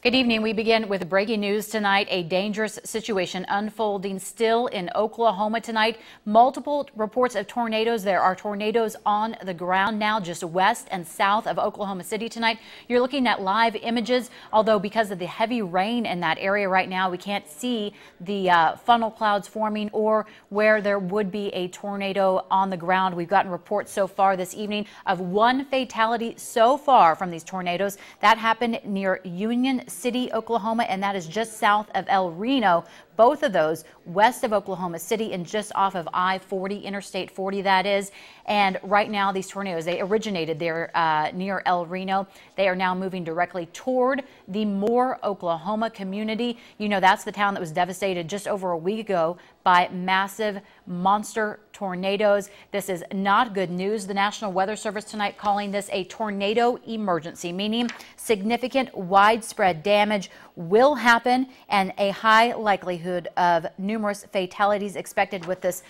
Good evening. We begin with breaking news tonight. A dangerous situation unfolding still in Oklahoma tonight. Multiple reports of tornadoes. There are tornadoes on the ground now just west and south of Oklahoma City tonight. You're looking at live images, although because of the heavy rain in that area right now, we can't see the funnel clouds forming or where there would be a tornado on the ground. We've gotten reports so far this evening of one fatality so far from these tornadoes. That happened near Union City, Oklahoma, and that is just south of El Reno. Both of those west of Oklahoma City and just off of I-40, Interstate 40 that is. And right now these tornadoes, they originated there near El Reno. They are now moving directly toward the Moore, Oklahoma community. You know, that's the town that was devastated just over a week ago by massive monster tornadoes. This is not good news. The National Weather Service tonight calling this a tornado emergency, meaning significant widespread damage will happen and a high likelihood of numerous fatalities expected with this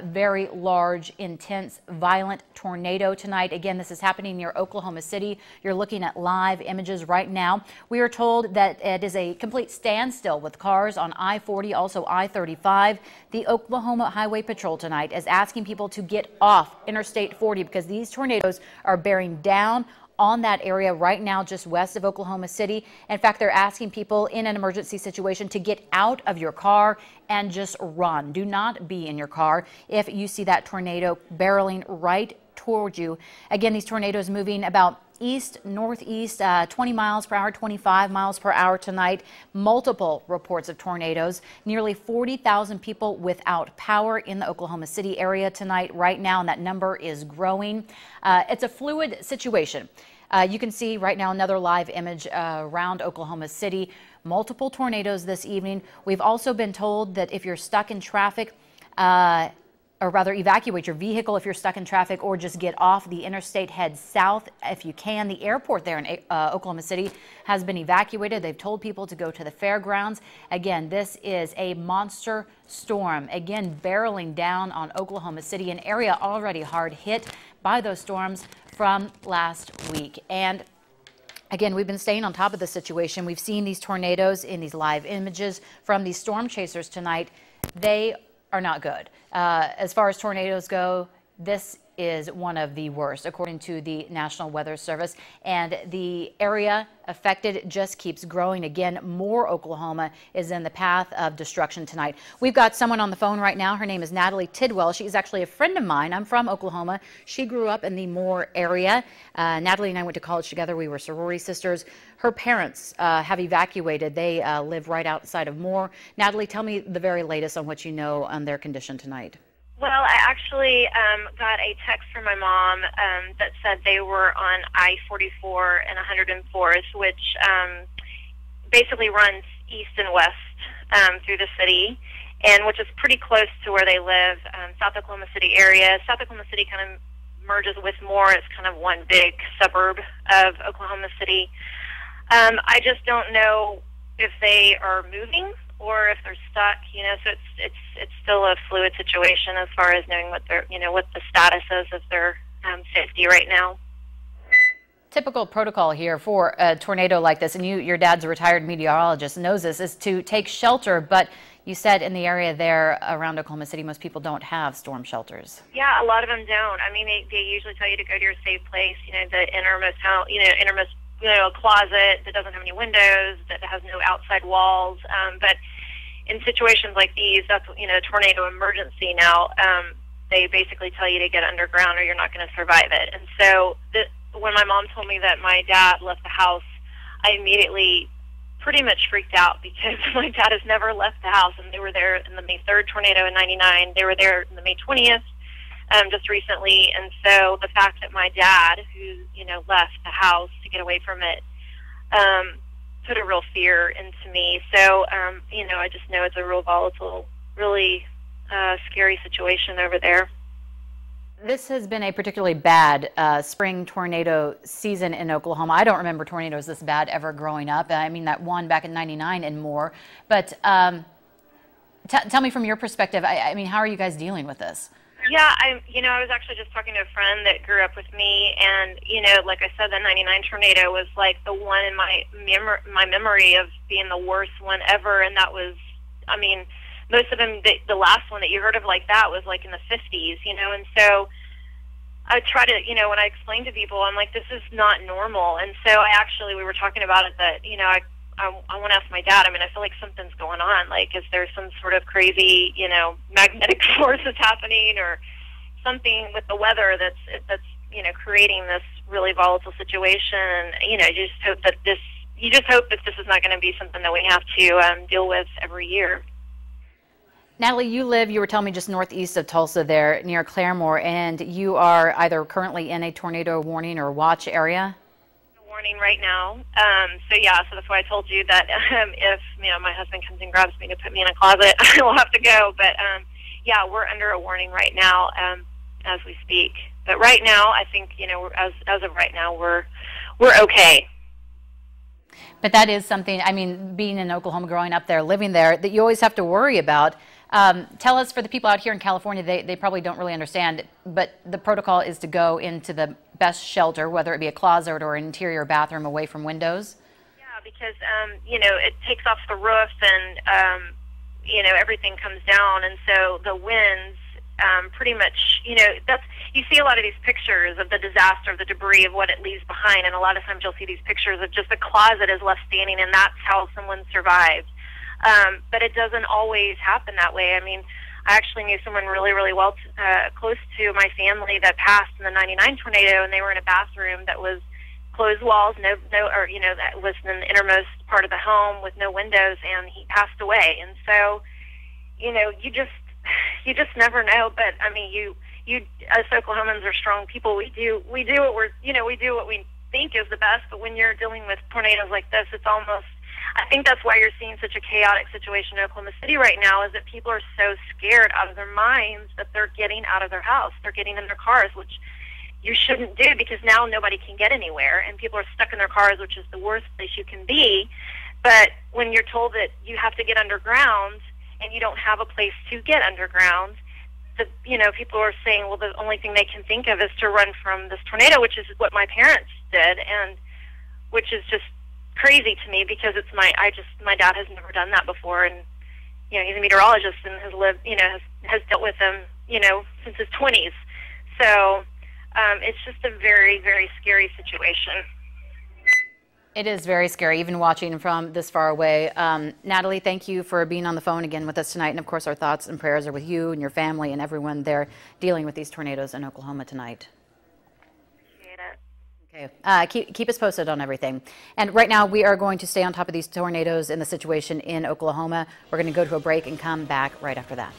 very large, intense, violent tornado tonight. Again, this is happening near Oklahoma City. You're looking at live images right now. We are told that it is a complete standstill with cars on I-40, also I-35. The Oklahoma Highway Patrol tonight is asking people to get off Interstate 40 because these tornadoes are bearing down on that area right now just west of Oklahoma City. In fact, they're asking people in an emergency situation to get out of your car and just run. Do not be in your car if you see that tornado barreling right toward you. Again, these tornadoes moving about east, northeast, 20 miles per hour, 25 miles per hour tonight. Multiple reports of tornadoes. Nearly 40,000 people without power in the Oklahoma City area tonight right now, and that number is growing. It's a fluid situation. You can see right now another live image around Oklahoma City. Multiple tornadoes this evening. We've also been told that if you're stuck in traffic, or rather evacuate your vehicle if you're stuck in traffic, or just get off the interstate, head south if you can. The airport there in Oklahoma City has been evacuated. They've told people to go to the fairgrounds. Again, this is a monster storm, again barreling down on Oklahoma City, an area already hard hit by those storms from last week. And again, we've been staying on top of the situation. We've seen these tornadoes in these live images from these storm chasers tonight. They are not good. As far as tornadoes go, this is one of the worst, according to the National Weather Service. And the area affected just keeps growing. Again, more Oklahoma is in the path of destruction tonight. We've got someone on the phone right now. Her name is Natalie Tidwell. She's actually a friend of mine. I'm from Oklahoma. She grew up in the Moore area. Natalie and I went to college together. We were sorority sisters. Her parents have evacuated. They live right outside of Moore. Natalie, tell me the very latest on what you know on their condition tonight. Well, I actually got a text from my mom that said they were on I-44 and 104th, which basically runs east and west through the city, and which is pretty close to where they live, South Oklahoma City area. South Oklahoma City kind of merges with Moore. It's kind of one big suburb of Oklahoma City. I just don't know if they are moving or if they're stuck, you know, so it's still a fluid situation as far as knowing what their, you know, what the status is of their safety right now. Typical protocol here for a tornado like this, and your dad's a retired meteorologist, knows this, is to take shelter, but you said in the area there around Oklahoma City, most people don't have storm shelters. Yeah, a lot of them don't. I mean, they usually tell you to go to your safe place, you know, the innermost house, innermost, a closet that doesn't have any windows, that has no outside walls. But in situations like these, that's, a tornado emergency now, they basically tell you to get underground or you're not going to survive it. And so when my mom told me that my dad left the house, I immediately pretty much freaked out because my dad has never left the house. And they were there in the May 3rd tornado in '99. They were there in the May 20th. Just recently, and so the fact that my dad, who left the house to get away from it, put a real fear into me. So I just know it's a real volatile, really scary situation over there. This has been a particularly bad spring tornado season in Oklahoma. I don't remember tornadoes this bad ever growing up. I mean, that one back in '99 and more. But tell me from your perspective, I mean, how are you guys dealing with this? Yeah, I was actually just talking to a friend that grew up with me, and, like I said, the 99 tornado was like the one in my memory of being the worst one ever, and that was, I mean, most of them, the last one that you heard of like that was like in the 50s, and so I try to, when I explain to people, I'm like, this is not normal, and so we were talking about it that, I want to ask my dad. I mean, I feel like something's going on. Like, is there some sort of crazy, magnetic force that's happening, or something with the weather that's creating this really volatile situation? You just hope that this is not going to be something that we have to deal with every year. Natalie, you were telling me, just northeast of Tulsa there near Claremore, and you are either currently in a tornado warning or watch area? Warning right now. So that's why I told you that if my husband comes and grabs me to put me in a closet, I will have to go. But we're under a warning right now as we speak. But right now, I think as of right now, we're okay. But that is something. I mean, being in Oklahoma, growing up there, living there, that you always have to worry about. Tell us, for the people out here in California, they probably don't really understand, but the protocol is to go into the best shelter, whether it be a closet or an interior bathroom away from windows. Yeah, because, it takes off the roof and, everything comes down. And so the winds pretty much, you see a lot of these pictures of the disaster, of the debris, of what it leaves behind. And a lot of times you'll see these pictures of just a closet is left standing, and that's how someone survived. But it doesn't always happen that way. I mean, I actually knew someone really, really well, close to my family, that passed in the 99 tornado, and they were in a bathroom that was closed walls, that was in the innermost part of the home with no windows, and he passed away. And so, you just never know. But I mean, you as Oklahomans are strong people. We do what we do what we think is the best. But when you're dealing with tornadoes like this, it's almost, I think that's why you're seeing such a chaotic situation in Oklahoma City right now, is that people are so scared out of their minds that they're getting out of their house. They're getting in their cars, which you shouldn't do, because now nobody can get anywhere, and people are stuck in their cars, which is the worst place you can be. But when you're told that you have to get underground and you don't have a place to get underground, people are saying, well, the only thing they can think of is to run from this tornado, which is what my parents did, and which is just crazy to me, because it's my dad has never done that before, and he's a meteorologist and has lived, has dealt with them, since his 20s. So it's just a very, very scary situation. It is very scary, even watching from this far away. Natalie, thank you for being on the phone again with us tonight, and of course our thoughts and prayers are with you and your family and everyone there dealing with these tornadoes in Oklahoma tonight. Okay, keep us posted on everything. And right now we are going to stay on top of these tornadoes and the situation in Oklahoma. We're going to go to a break and come back right after that.